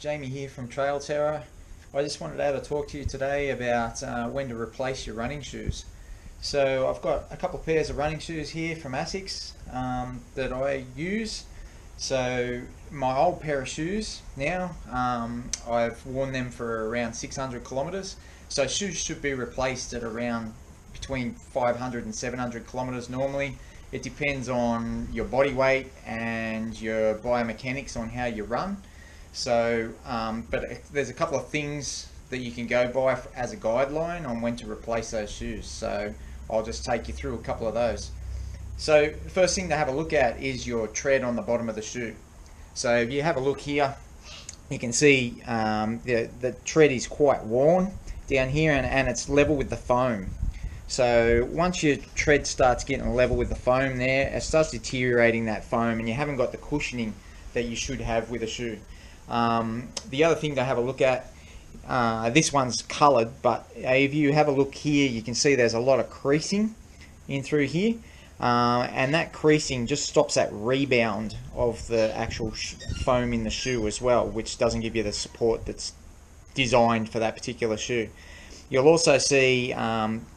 Jamie here from Trail Terror. I just wanted to have a talk to you today about when to replace your running shoes. So I've got a couple of pairs of running shoes here from Asics that I use. So my old pair of shoes now, I've worn them for around 600 kilometers. So shoes should be replaced at around between 500 and 700 kilometers normally. It depends on your body weight and your biomechanics on how you run. So, but there's a couple of things that you can go by as a guideline on when to replace those shoes. So I'll just take you through a couple of those. So the first thing to have a look at is your tread on the bottom of the shoe. So if you have a look here, you can see the tread is quite worn down here, and it's level with the foam. So once your tread starts getting level with the foam there, it starts deteriorating that foam and you haven't got the cushioning that you should have with a shoe. The other thing to have a look at, this one's coloured, but if you have a look here, you can see there's a lot of creasing in through here, and that creasing just stops that rebound of the actual foam in the shoe as well, which doesn't give you the support that's designed for that particular shoe. You'll also see,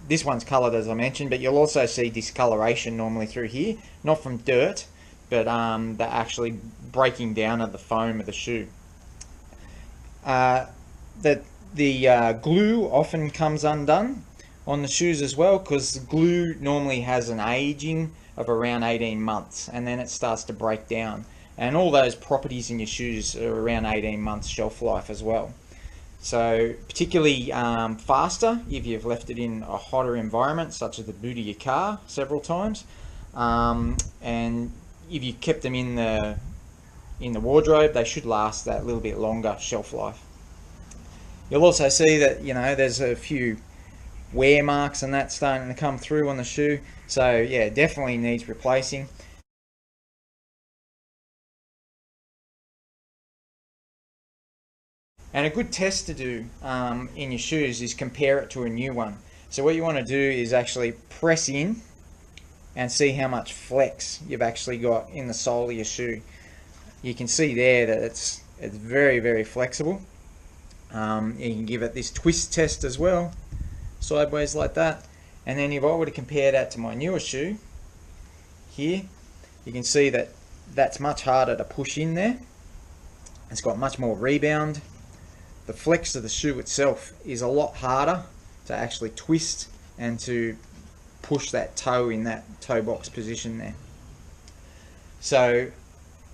this one's coloured as I mentioned, but you'll also see discoloration normally through here, not from dirt, but the actually breaking down of the foam of the shoe. The glue often comes undone on the shoes as well, because glue normally has an aging of around 18 months and then it starts to break down, and all those properties in your shoes are around 18 months shelf life as well. So particularly faster if you've left it in a hotter environment such as the boot of your car several times, and if you kept them in the wardrobe, they should last that little bit longer shelf life. You'll also see that, you know, there's a few wear marks and that starting to come through on the shoe. So yeah, definitely needs replacing. And a good test to do in your shoes is compare it to a new one. So what you want to do is actually press in and see how much flex you've actually got in the sole of your shoe. You can see there that it's very, very flexible. You can give it this twist test as well, sideways like that. And then if I were to compare that to my newer shoe here, you can see that that's much harder to push in there. It's got much more rebound. The flex of the shoe itself is a lot harder to actually twist and to push that toe in that toe box position there. So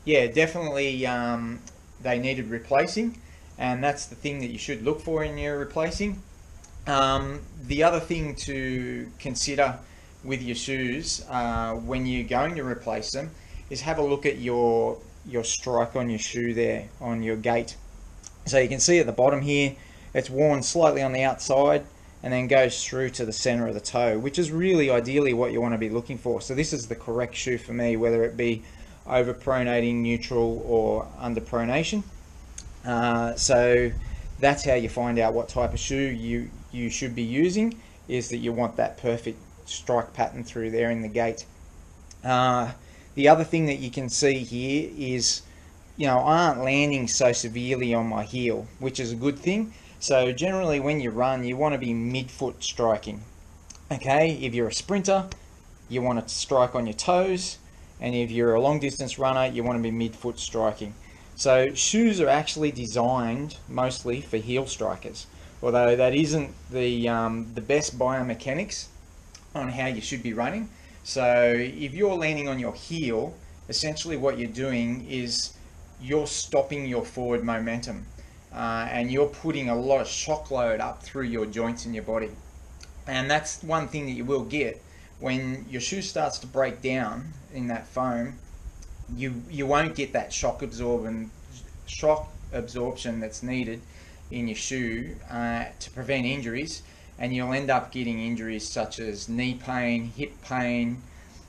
yeah, definitely they needed replacing, and that's the thing that you should look for in your replacing. The other thing to consider with your shoes when you're going to replace them is have a look at your strike on your shoe there, on your gate. So you can see at the bottom here, it's worn slightly on the outside and then goes through to the center of the toe, which is really ideally what you want to be looking for. So this is the correct shoe for me, whether it be over pronating, neutral, or under pronation. So that's how you find out what type of shoe you should be using, is that you want that perfect strike pattern through there in the gate. The other thing that you can see here is, you know, I aren't landing so severely on my heel, which is a good thing. So generally when you run, you want to be mid-foot striking. Okay, if you're a sprinter, you want to strike on your toes, and if you're a long distance runner, you want to be mid-foot striking. So shoes are actually designed mostly for heel strikers, although that isn't the best biomechanics on how you should be running. So if you're landing on your heel, essentially what you're doing is you're stopping your forward momentum, and you're putting a lot of shock load up through your joints in your body. And that's one thing that you will get when your shoe starts to break down in that foam. You won't get that shock absorption that's needed in your shoe to prevent injuries, and you'll end up getting injuries such as knee pain, hip pain,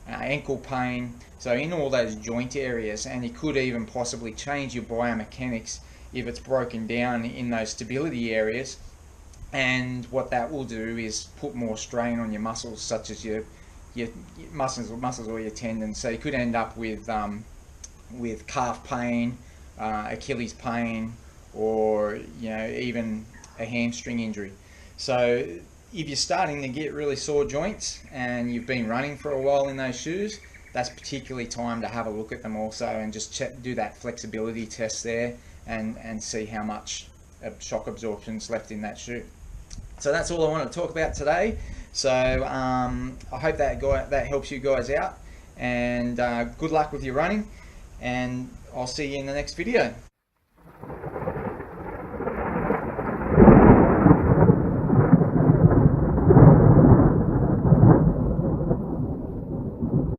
ankle pain, so in all those joint areas. And it could even possibly change your biomechanics if it's broken down in those stability areas, and what that will do is put more strain on your muscles, such as your muscles or your tendons. So you could end up with calf pain, Achilles pain, or even a hamstring injury. So if you're starting to get really sore joints and you've been running for a while in those shoes, that's particularly time to have a look at them also and just do that flexibility test there and see how much shock absorption's left in that shoe. So that's all I want to talk about today. So I hope that helps you guys out, and good luck with your running, and I'll see you in the next video.